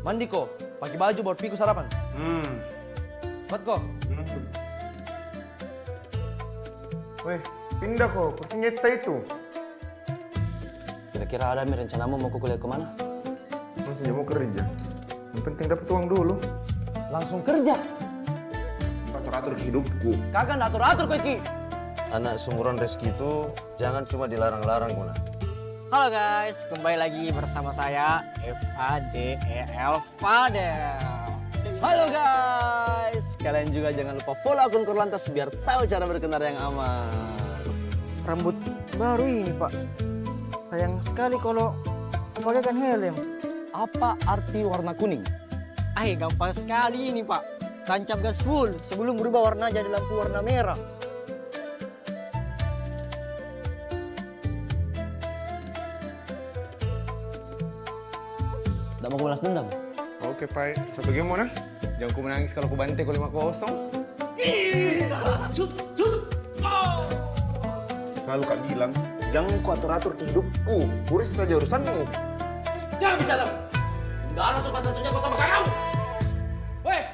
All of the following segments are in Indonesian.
Mandi kok, pakai baju buat piku sarapan. Mat kok. Weh, pindah kok, kursi nyeta itu. Kira-kira ada rencanamu mau kuliah kemana? Masih mau kerja. Yang penting dapat uang dulu. Langsung kerja. Atur-atur hidupku. Kagak atur-atur kok Ki. Anak sumuran Reski itu jangan cuma dilarang-larang, Guna. Halo guys, kembali lagi bersama saya Fadel. Halo guys, kalian juga jangan lupa follow akun Korlantas biar tahu cara berkendara yang aman. Rambut baru ini Pak, sayang sekali kalau pakaikan helm. Apa arti warna kuning? Gampang sekali ini Pak, tancap gas full sebelum berubah warna jadi lampu warna merah. Tidak mau balas dendam? Oke, Pak. Satu game mana? Jangan ku menangis kalau ku bantai kok 5-0. Selalu kak bilang, jangan ku atur-atur hidupku. Urus saja urusanmu. Jangan bicara! Nggak ada sopan santunnya kok sama kamu! Weh!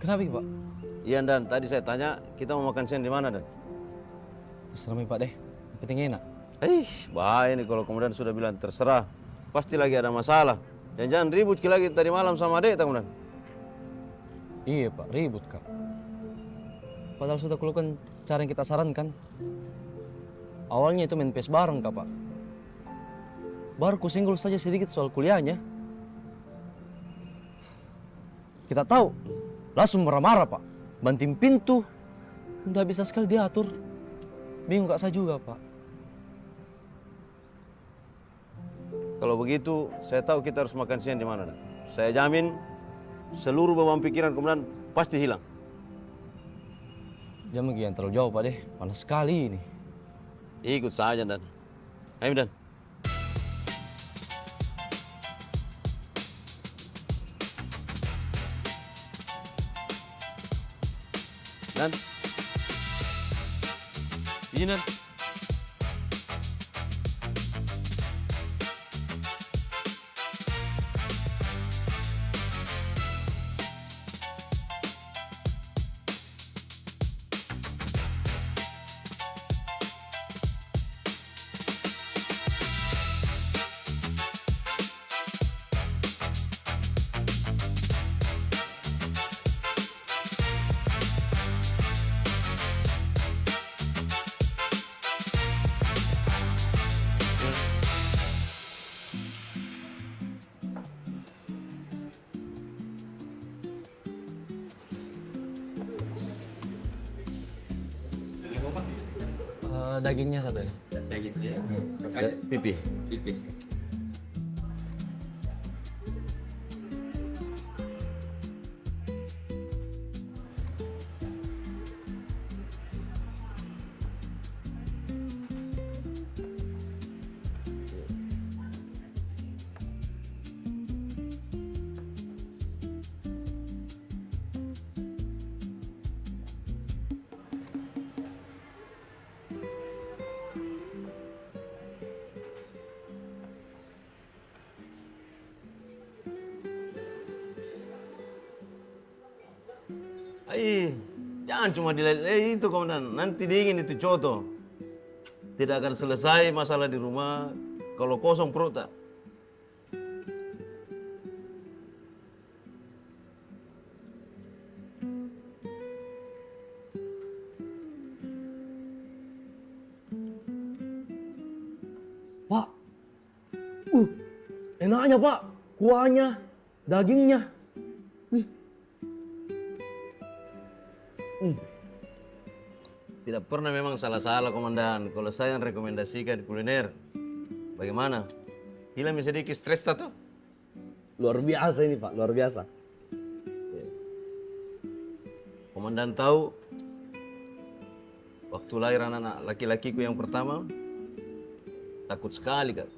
Kenapa Pak? Iya, Dan. Tadi saya tanya, kita mau makan siang di mana, Dan? Terserah Pak deh, yang penting enak. Bahaya nih kalau kemudian sudah bilang terserah. Pasti lagi ada masalah. Jangan ribut lagi tadi malam sama adek, kemudian. Iya Pak, ribut Kak. Padahal sudah kulakukan cara yang kita sarankan. Awalnya itu main PES bareng Kak Pak. Baru kusinggul saja sedikit soal kuliahnya. Kita tahu, langsung marah-marah Pak. Banting pintu, udah bisa sekali diatur. Bingung Kak saya juga Pak. Kalau begitu, saya tahu kita harus makan siang di mana, Dan. Saya jamin seluruh beban pikiran kemudian pasti hilang. Jangan yang terlalu jauh Pak deh, panas sekali ini. Ikut saja, Dan. Ayo, Dan. Dan. Izin, Dan. Dagingnya satu ya? Pipi. Jangan cuma dilihat itu komandan. Nanti dingin itu coto. Tidak akan selesai masalah di rumah kalau kosong perut tak. Pak, enaknya pak, kuahnya, dagingnya. Tidak pernah memang salah-salah komandan. Kalau saya yang rekomendasikan kuliner, bagaimana? Hilang sedikit stres tak tuh? Luar biasa ini pak, luar biasa. Komandan tahu, waktu lahir anak-anak laki-lakiku yang pertama, takut sekali kak.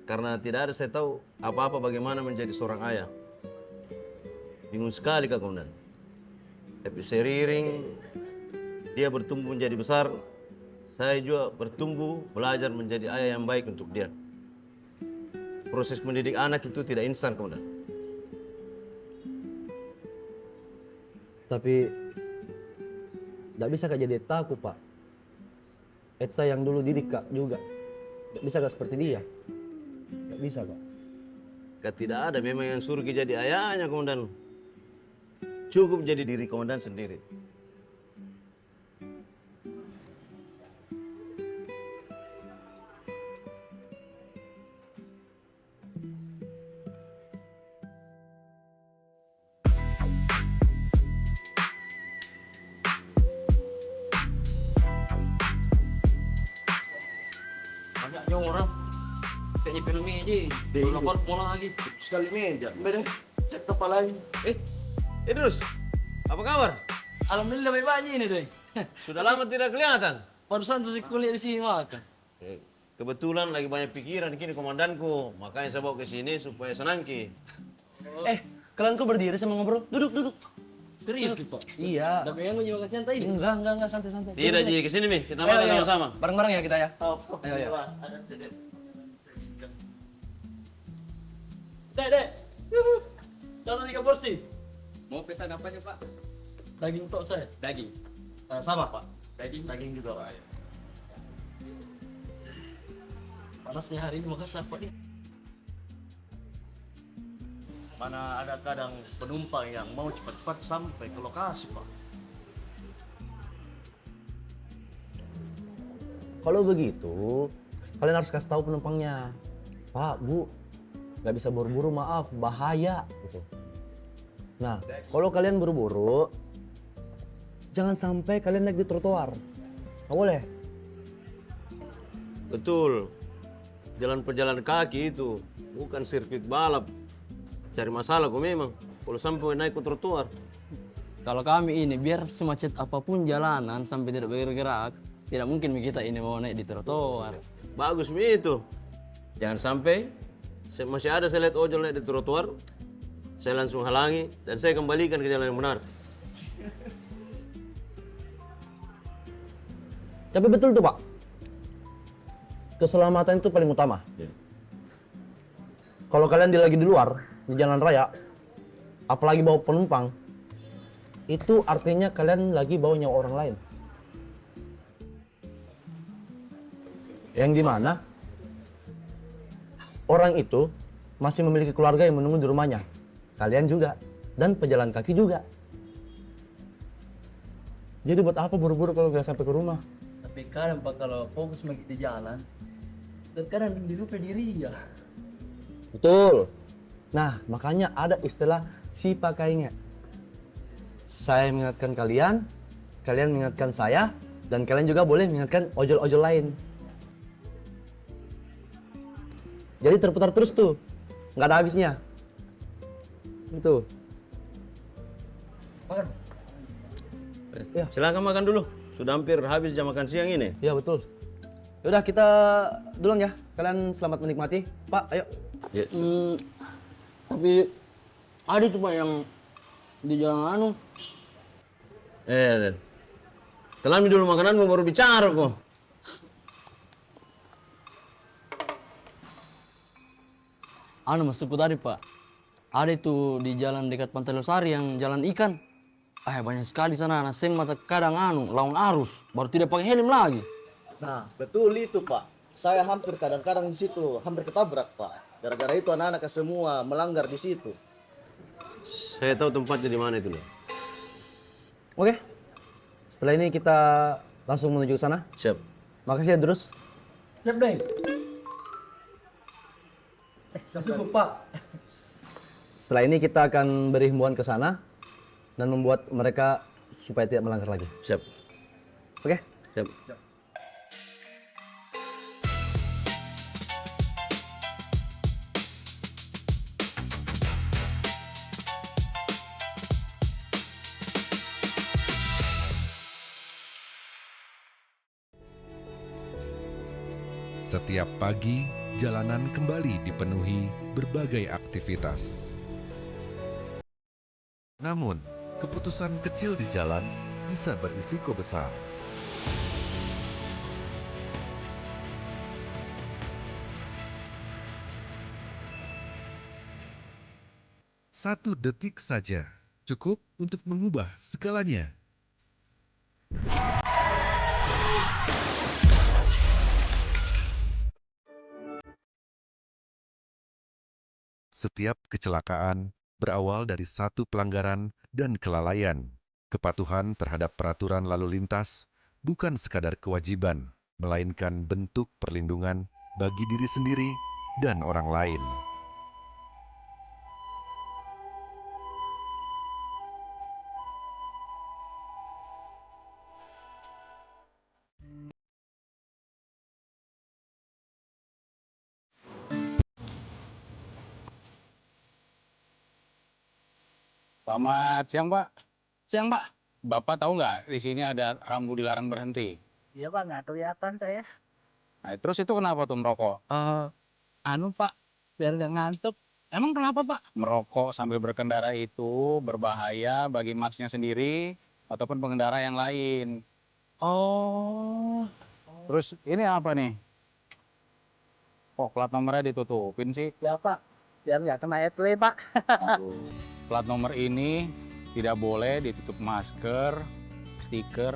Karena tidak ada saya tahu apa-apa bagaimana menjadi seorang ayah. Bingung sekali kak komandan. Tapi seiring dia bertumbuh menjadi besar, saya juga bertumbuh belajar menjadi ayah yang baik untuk dia. Proses mendidik anak itu tidak instan komandan. Tapi tidak bisa kak jadi etaku pak. Eta yang dulu didik kak juga. Tidak bisa kak seperti dia. Tidak bisa kak. Kak tidak ada memang yang suruh jadi ayahnya komandan. Cukup jadi diri komandan sendiri. Banyaknya orang kayaknya film ini aja. Kalau lapar pulang lagi sekali meja. Beda cek kepala lain. Idrus, apa kabar? Alhamdulillah baik-baik ini deh. Sudah lama tidak kelihatan. Barusan saya kuliah di sini makan. Kebetulan lagi banyak pikiran kini komandanku, makanya saya bawa ke sini supaya senang ki. Kalian kok berdiri sama ngobrol? Duduk. Serius gitu. Iya. Tapi yang mau makan santai ini. Enggak, santai-santai. Tidak Ji, ke sini Mi, kita makan sama-sama. Bareng-bareng ya kita ya. Ayo. Dek. Jangan 3 porsi. Mau pesan apanya pak? Daging tok saya. Daging. Sama Pak. Daging juga pak. Panasnya hari ini Makassar pak nih. Mana ada kadang penumpang yang mau cepat-cepat sampai ke lokasi pak. Kalau begitu, kalian harus kasih tahu penumpangnya. Pak, Bu, nggak bisa buru-buru, maaf, bahaya. Gitu. Nah, kalau kalian buru-buru, jangan sampai kalian naik di trotoar. Nggak boleh. Betul. Jalan pejalan kaki itu bukan sirkuit balap. Cari masalah kok memang. Kalau sampai naik ke trotoar. Kalau kami ini biar semacet apapun jalanan sampai tidak bergerak, tidak mungkin kita ini mau naik di trotoar. Bagus Mi itu. Jangan sampai masih ada saya lihat ojol naik di trotoar, saya langsung halangi dan saya kembalikan ke jalan yang benar. Tapi betul tuh Pak, keselamatan itu paling utama. Kalau kalian lagi di luar, di jalan raya, apalagi bawa penumpang, itu artinya kalian lagi bawa nyawa orang lain. Yang dimana orang itu masih memiliki keluarga yang menunggu di rumahnya. Kalian juga, dan pejalan kaki juga. Jadi buat apa buru-buru kalau nggak sampai ke rumah? Tapi kadang pak kalau fokus makin di jalan, terkadang dilupa diri ya. Betul. Nah, makanya ada istilah si pakainya. Saya mengingatkan kalian, kalian mengingatkan saya, dan kalian juga boleh mengingatkan ojol-ojol lain. Jadi terputar terus tuh, nggak ada habisnya. Gitu. Makan. Ya. Silakan makan dulu. Sudah hampir habis jam makan siang ini. Iya betul. Yaudah kita duluan ya. Kalian selamat menikmati. Pak, ayo. Yes. Tapi ada tuh pak yang di jalan anu. Telami dulu makananmu baru bicara kok. Anu maksudku tadi pak, ada itu di jalan dekat Pantai Losari yang jalan ikan. Banyak sekali sana anak seng mata kadang lawan arus, baru tidak pakai helm lagi. Nah, betul itu, Pak. Saya hampir kadang-kadang di situ, hampir ketabrak, Pak. Gara-gara itu anak-anak semua melanggar di situ. Saya tahu tempatnya di mana itu loh. Oke, setelah ini kita langsung menuju ke sana. Siap. Makasih ya, Drus. Siap, Deng. Langsung, Pak. Setelah ini kita akan beri himbauan ke sana dan membuat mereka supaya tidak melanggar lagi. Siap. Oke? Siap. Setiap pagi, jalanan kembali dipenuhi berbagai aktivitas. Namun, keputusan kecil di jalan bisa berisiko besar. Satu detik saja cukup untuk mengubah segalanya. Setiap kecelakaan berawal dari satu pelanggaran dan kelalaian. Kepatuhan terhadap peraturan lalu lintas bukan sekadar kewajiban, melainkan bentuk perlindungan bagi diri sendiri dan orang lain. Selamat siang, Pak. Siang, Pak. Bapak tahu nggak di sini ada rambu dilarang berhenti? Iya Pak, nggak kelihatan saya. Nah, terus itu kenapa tuh merokok? Pak, biar nggak ngantuk. Emang kenapa Pak? Merokok sambil berkendara itu berbahaya bagi masnya sendiri ataupun pengendara yang lain. Oh, Terus ini apa nih? Kok plat nomornya ditutupin sih? ya Pak, biar nggak kena etle Pak. Plat nomor ini tidak boleh ditutup masker, stiker,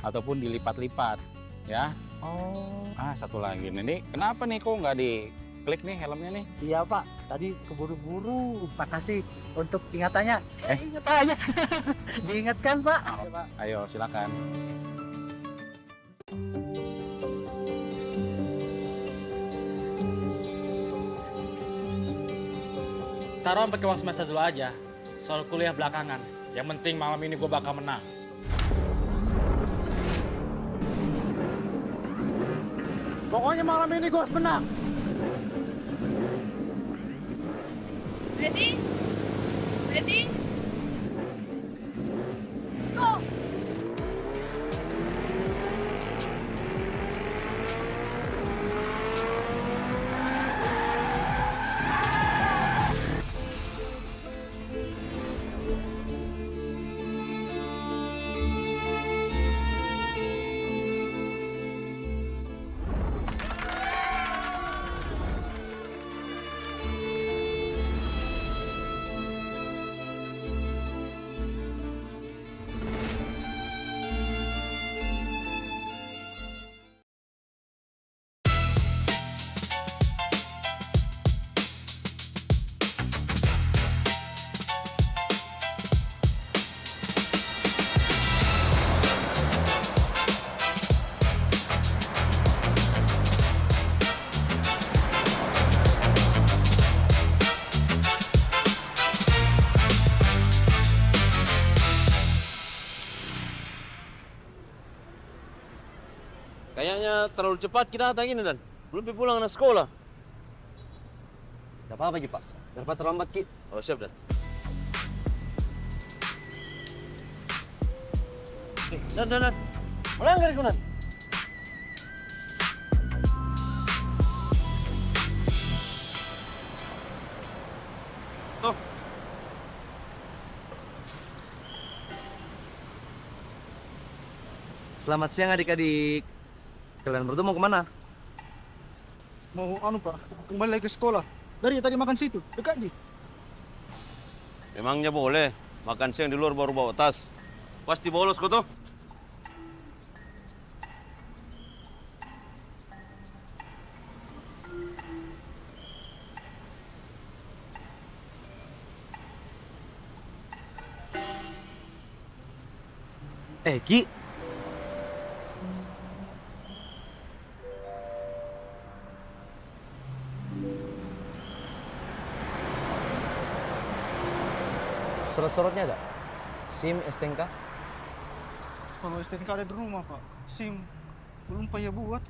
ataupun dilipat-lipat, ya. Oh, Satu lagi nih, kenapa nih kok nggak diklik nih helmnya nih? iya Pak, tadi keburu-buru. Makasih untuk ingatannya. Ingat aja. Diingatkan Pak. Iya, Pak. Ayo silakan. Taruhan pakai uang semester dulu aja. Soal kuliah belakangan. Yang penting malam ini gue bakal menang. Pokoknya malam ini gue harus menang. Ready? Ready? Go! Kayaknya terlalu cepat kita datang ini, Dan. Belum pulang anak sekolah. Tidak apa-apa, Pak. Daripada terlambat, Ki. Oh, siap, Dan. Dan. Melanggar kau, Dan. Tuh. Selamat siang adik-adik. Kalian berdua mau kemana? Mau Pak, kembali lagi ke sekolah. Dari tadi makan situ, dekat di. Memangnya boleh. Makan siang di luar baru bawa tas. Pasti bolos kau tuh. Ki. Surat-suratnya ada? SIM, STNK? Kalau STNK ada di rumah, Pak. SIM belum payah buat.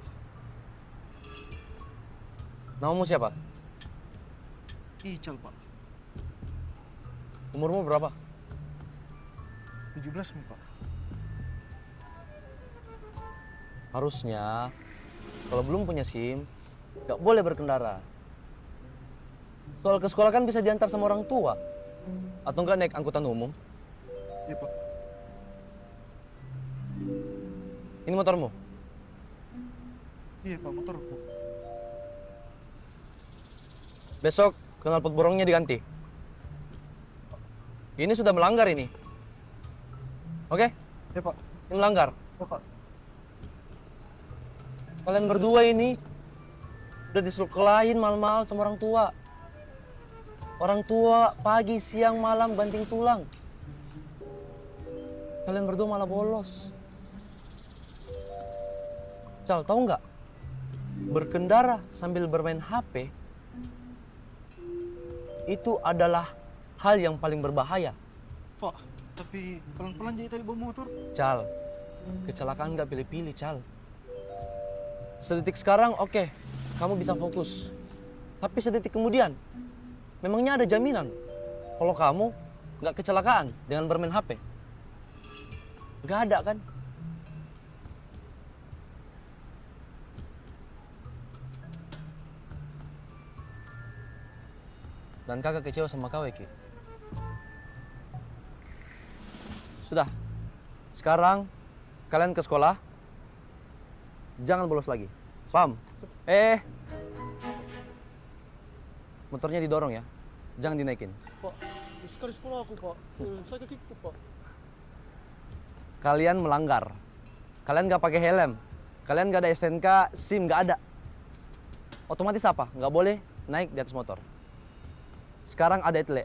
Namamu siapa? Ical, Pak. Umurmu berapa? 17 nih, Pak. Harusnya, kalau belum punya SIM, nggak boleh berkendara. Soal ke sekolah kan bisa diantar sama orang tua. Atau nggak naik angkutan umum. Iya, Pak. Ini motormu? Iya, Pak, motor, Pak. Besok knalpot borongnya diganti. Ini sudah melanggar ini. Oke? Iya, Pak. Ini melanggar. Iya, Pak. Kalian berdua ini udah disekolahin mal-mal sama orang tua. Orang tua pagi, siang, malam banting tulang. Kalian berdua malah bolos. Cal, tahu nggak? Berkendara sambil bermain HP itu adalah hal yang paling berbahaya. Pak, tapi pelan-pelan jadi tadi bawa motor. Cal, kecelakaan nggak pilih-pilih, Cal. Sedetik sekarang oke, kamu bisa fokus. Tapi sedetik kemudian, memangnya ada jaminan kalau kamu nggak kecelakaan dengan bermain HP? Nggak ada kan? Dan kakak kecewa sama kau, Eki. Sudah, sekarang kalian ke sekolah, jangan bolos lagi. Paham? Motornya didorong ya, jangan dinaikin. Pak, sekali sekolah aku, Pak. Saya ketikku, Pak. Kalian melanggar. Kalian nggak pakai helm. Kalian nggak ada STNK, SIM nggak ada. Otomatis apa? Nggak boleh naik di atas motor. Sekarang ada etle.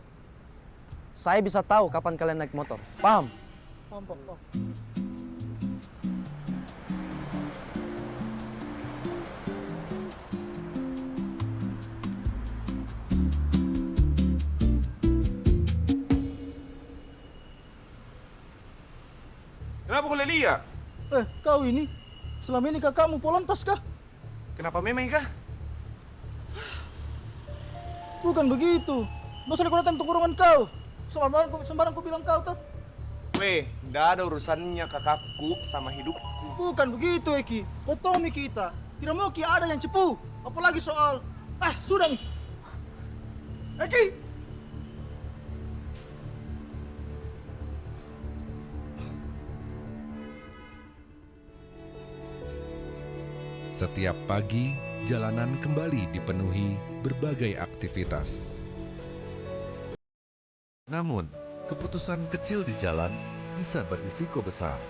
Saya bisa tahu kapan kalian naik motor. Paham? Paham, Pak. Pak. Kenapa kau Lelia? Kau ini selama ini kakakmu polantas kah? Kenapa memang kah? Bukan begitu. Nggak usah kau datang tongkrongan kau. Sembarang kau bilang kau tuh. Weh, nggak ada urusannya kakakku sama hidupku. Bukan begitu, Eki. Otomi kita. Tidak mau Ki ada yang cepu. Apalagi soal... sudah nih. Eki! Setiap pagi, jalanan kembali dipenuhi berbagai aktivitas. Namun, keputusan kecil di jalan bisa berisiko besar.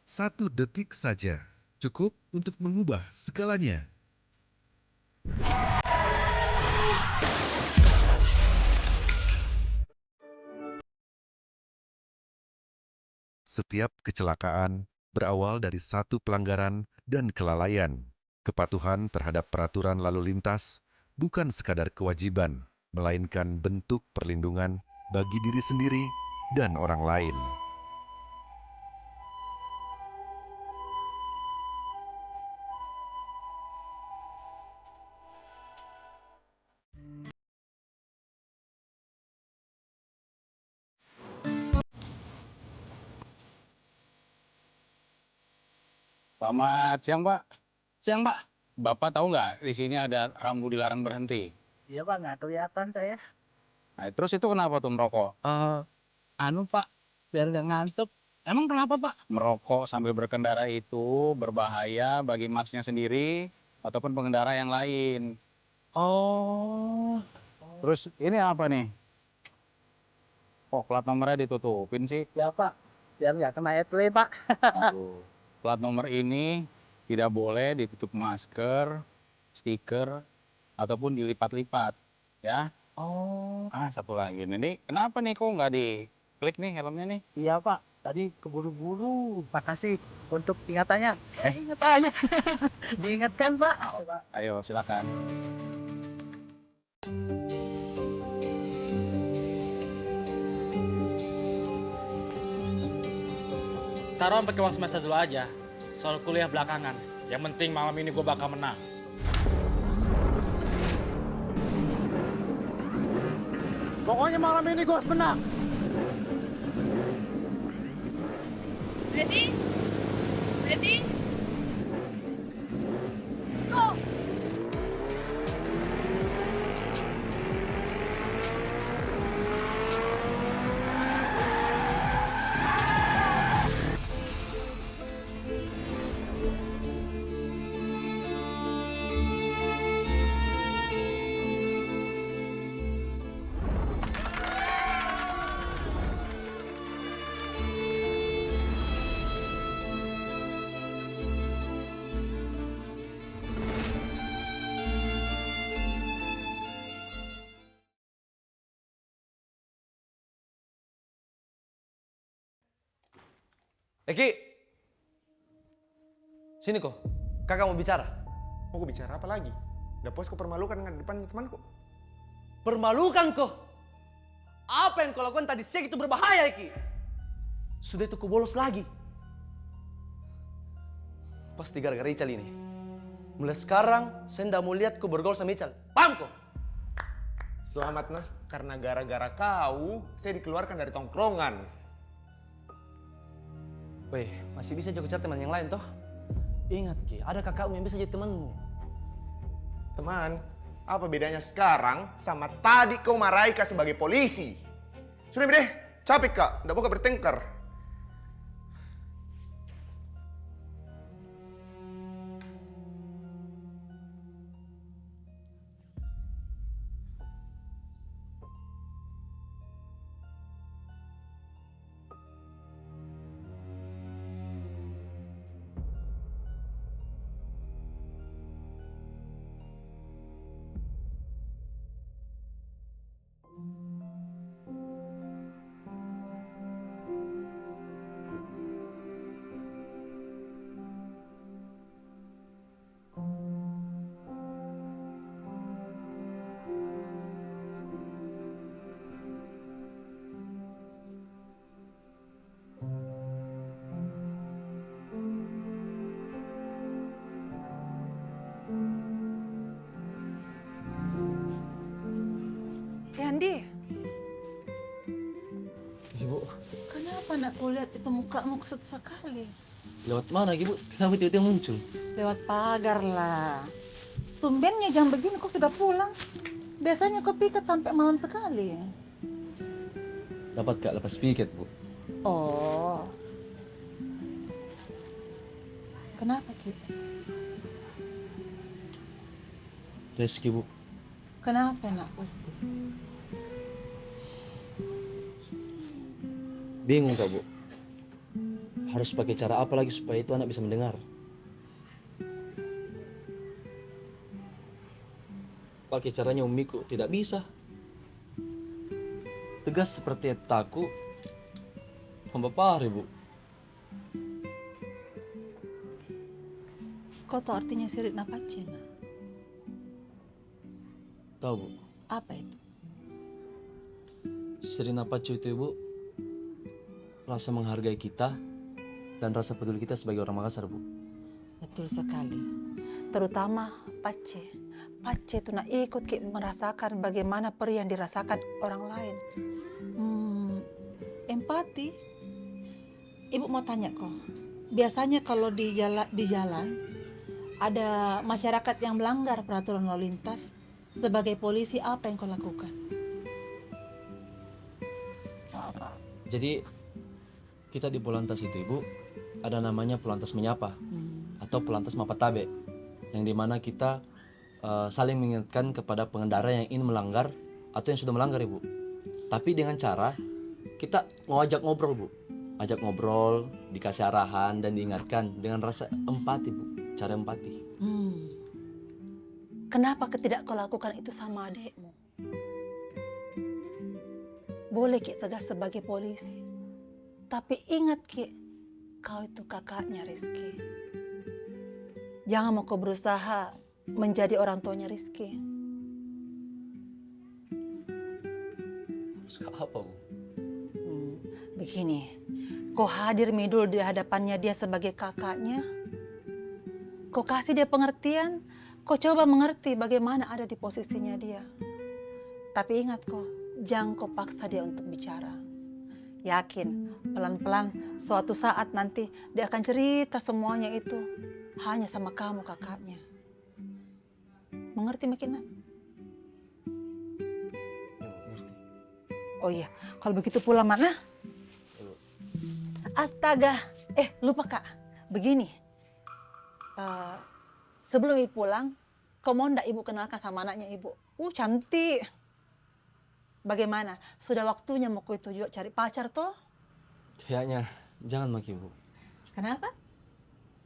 Satu detik saja cukup untuk mengubah segalanya. Setiap kecelakaan berawal dari satu pelanggaran dan kelalaian. Kepatuhan terhadap peraturan lalu lintas bukan sekadar kewajiban, melainkan bentuk perlindungan bagi diri sendiri dan orang lain. Selamat siang, Pak. Siang, Pak. Bapak tahu nggak di sini ada rambu dilarang berhenti? Iya, Pak, nggak kelihatan saya. Nah, terus itu kenapa tuh merokok? Pak, biar nggak ngantuk. Emang kenapa, Pak? Merokok sambil berkendara itu berbahaya bagi masnya sendiri ataupun pengendara yang lain. Oh. Terus ini apa nih? Kok plat nomornya ditutupin sih? Ya Pak, biar nggak kena etle Pak. Tuh. Plat nomor ini tidak boleh ditutup masker, stiker, ataupun dilipat-lipat. Ya. Oh. Satu lagi. Ini kenapa nih kok nggak diklik nih helmnya nih? Iya Pak, tadi keburu-buru. Makasih untuk ingatannya. Ingat aja. Diingatkan Pak. Ayo silakan. Taruhan pakai uang semester dulu aja. Soal kuliah belakangan. Yang penting malam ini gue bakal menang. Pokoknya malam ini gue harus menang. Ready? Ready? Go! Eki, sini kok. Kakak mau bicara. Mau bicara apa lagi? Udah puas kau permalukan dengan depan temanku. Permalukan kok. Apa yang kau lakukan tadi siang itu berbahaya, Eki. Sudah itu kau bolos lagi. Pasti gara-gara Ical ini. Mulai sekarang, saya tidak mau lihat kau bergaul sama Ical. Paham kok? Selamat nah, karena gara-gara kau, saya dikeluarkan dari tongkrongan. Weh, masih bisa juga cari teman yang lain toh. Ingat Ki, ada kakakmu yang bisa jadi temanmu. Teman, apa bedanya sekarang sama tadi kau marahi kak sebagai polisi? Sudah deh, capek kak, udah mau bertengkar. Yandi, Ibu, kenapa nak kulihat itu mukamu kusut sekali? lewat mana Ibu? Kenapa tiba-tiba muncul? Lewat pagar lah. Tumbennya jam begini kau sudah pulang. Biasanya kau piket sampai malam sekali. Dapat Kak lepas piket, Bu. Oh. Kenapa, Ki? Reski, Bu. Kenapa nak Rizky? Bingung Kak, Bu. Harus pakai cara apa lagi supaya itu anak bisa mendengar? Pakai caranya Umiku tidak bisa. Tegas seperti taku. Tambah parah, Bu. Kau tahu artinya sirit napacena? Tahu, Bu. Apa itu? Sirina Pacu itu, Bu, rasa menghargai kita dan rasa peduli kita sebagai orang Makassar, Bu. Betul sekali. Terutama Pace. Pace itu nak ikut Ki merasakan bagaimana perih yang dirasakan orang lain. Empati. Ibu mau tanya kok. Biasanya kalau di jalan ada masyarakat yang melanggar peraturan lalu lintas, sebagai polisi apa yang kau lakukan? Jadi kita di Polantas itu Ibu ada namanya Polantas Menyapa atau Polantas Mapatabe, yang dimana kita saling mengingatkan kepada pengendara yang ingin melanggar atau yang sudah melanggar Ibu. Tapi dengan cara kita ngajak ngobrol Bu, ajak ngobrol, dikasih arahan dan diingatkan dengan rasa empati Bu, cara empati. Kenapa tidak kau lakukan itu sama adekmu? Boleh Ki tegas sebagai polisi, tapi ingat Ki, kau itu kakaknya Rizky. Jangan mau kau berusaha menjadi orang tuanya Rizky. Harus apa Bu? Begini, kau hadir midul di hadapannya dia sebagai kakaknya. Kau kasih dia pengertian, kau coba mengerti bagaimana ada di posisinya dia. Tapi ingat kau, jangan kau paksa dia untuk bicara. Yakin, pelan-pelan suatu saat nanti dia akan cerita semuanya itu hanya sama kamu kakaknya. Mengerti Makina? Oh iya, kalau begitu pula mana? Astaga, lupa Kak. Begini, sebelum ibu pulang, kau mau ndak ibu kenalkan sama anaknya ibu? Cantik. Bagaimana? Sudah waktunya mau kau itu juga cari pacar toh? Kayaknya jangan Maki Bu. Kenapa?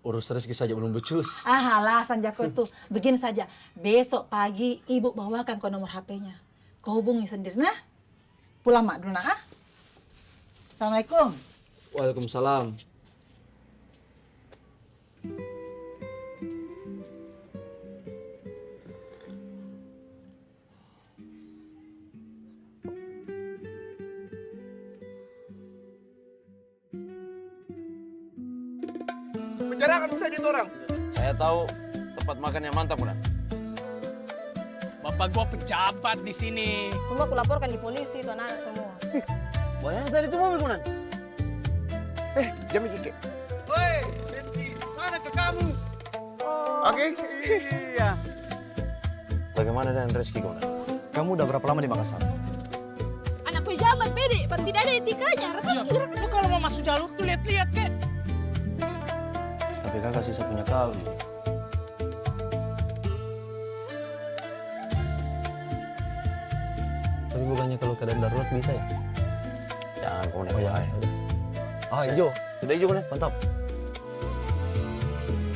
Urus Rizky saja belum becus. Alasan Jako itu. Begini saja, besok pagi ibu bawakan kau nomor HP-nya. Kau hubungi sendiri, nah. Pulang mak dulu, nah. Assalamualaikum. Waalaikumsalam. Penjarakan saja itu orang. Saya tahu tempat makan yang mantap, Bunda. Bapak gua pejabat di sini. Tunggu aku laporkan di polisi itu anak-anak semua. Banyak tadi itu mobil, Bunda. Jami Kike. Woi, Benci, mana ke kamu? Oke. Iya. Bagaimana dengan Rizky, Bunda? Kamu udah berapa lama di Makassar? Anak pejabat, Bede. Tidak ada etikanya. Iya. Lu kalau mau masuk jalur tuh lihat-lihat, Kek. Tapi kakak sisa punya kau. Tapi bukannya kalau keadaan darurat bisa ya? Jangan, Bunda. Oh ya. Hijau. Sudah hijau, Bunda. Mantap.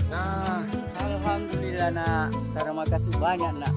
Nah, alhamdulillah nak. Terima kasih banyak nak.